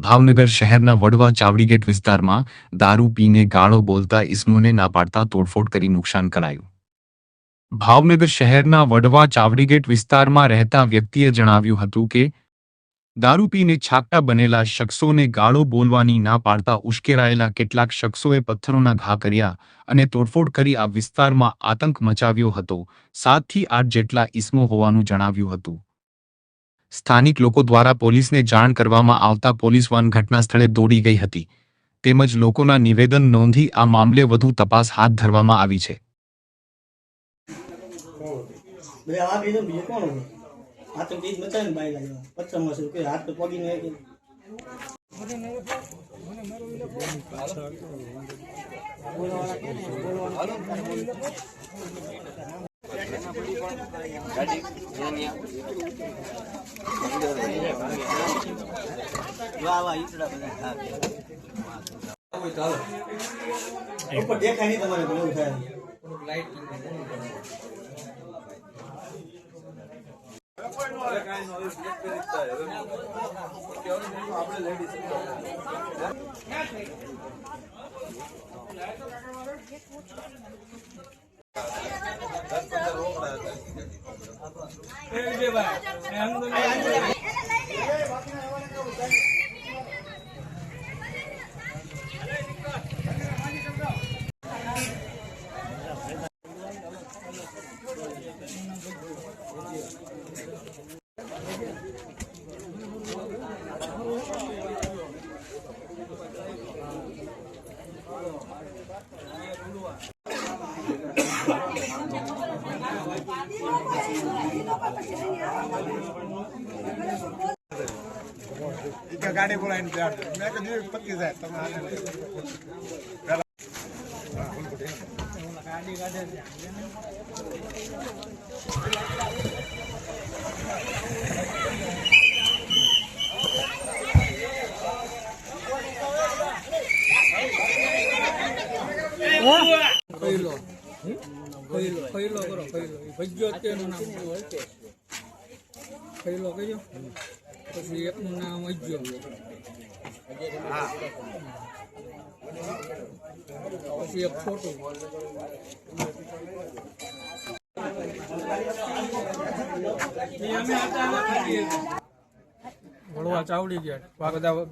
ભાવનગર શહેરના વડવા ચાવડી ગેટ વિસ્તારમાં દારૂ પીને ગાળો બોલતા ઇસમોને ના પાડતા તોડફોડ કરી નુકસાન કરાયું। ભાવનગર શહેરના વડવા ચાવડી ગેટ વિસ્તારમાં રહેતા વ્યક્તિએ જણાવ્યું હતું કે દારૂ પીને છાકટા બનેલા શખ્સોને ગાળો બોલવાની ના પાડતા ઉશ્કેરાયેલા કેટલાક શખ્સોએ પથ્થરોના ઘા કર્યા અને તોડફોડ કરી આ વિસ્તારમાં આતંક મચાવ્યો હતો। 7 થી 8 જેટલા ઇસમો હોવાનું જણાવ્યું હતું। સ્થાનિક લોકો દ્વારા પોલીસને જાણ કરવામાં આવતા પોલીસ વાન ઘટના સ્થળે દોડી ગઈ હતી તેમજ લોકોના નિવેદન નોંધી આ મામલે વધુ તપાસ હાથ ધરવામાં આવી છે। गाड़ी बोला मैं कभी पत्ती जाए પછી એકનું નામ અજ્જો, પછી એક છોટું, વડવા ચાવડી ગેટ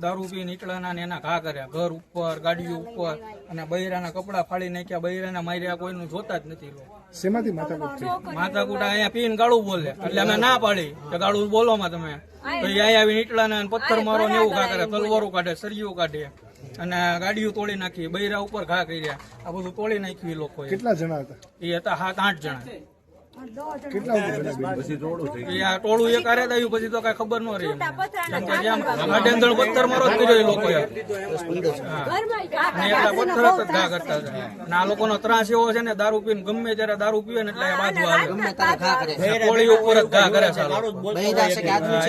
દારૂ પી નીકળ્યા ને એના ઘા કર્યા ઘર ઉપર, ગાડીઓ ઉપર, અને બૈરાના કપડા ફાડી નાખ્યા, બૈરાના માર્યા, કોઈનું જોતા જ નથી। શેમાંથી માથાકૂટ માથાકૂટ અહીંયા પીને ગાળું બોલે એટલે અમે ના પાડી કે ગાળું બોલો માં તમે, તો અહીંયા આવી નીકળ્યા ને પથ્થર મારો ને એવું ઘા કરે, તલવારો કાઢે, સરિયું કાઢે અને ગાડીઓ તોડી નાખી, બૈરા ઉપર ઘા કર્યા, આ બધું તોડી નાખ્યું એ લોકો। કેટલા જણા હતા? એ હતા 7-8 જણા। ટોળું એક આરે આવ્યું પછી તો કઈ ખબર ન રહી, પથ્થર મારો જ કર્યો એ લોકોએ, પથ્થર જ ઘા કરતા હતા। આ લોકોનો ત્રાસ એવો છે ને, દારૂ પીને ગમે ત્યારે દારૂ પીવે ને એટલે બાજવા ટોળી ઉપર જ ઘા કરે છે,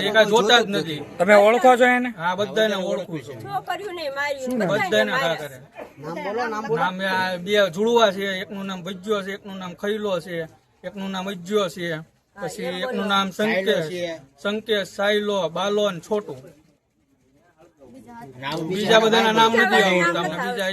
એ કઈ જોતા જ નથી। તમે ઓળખો છો એને? હા, બધાને ઓળખું છું, બધાને ઘા કરે। નામ બે જુડવા છે, એકનું નામ ભજ્યો છે, એકનું નામ ખૈલો છે, એકનું નામ અજ્જો છે, પછી એકનું નામ સંકેશ, સાયલો, બાલો ને છોટું। બીજા બધાના નામ નથી આવડતા, બીજા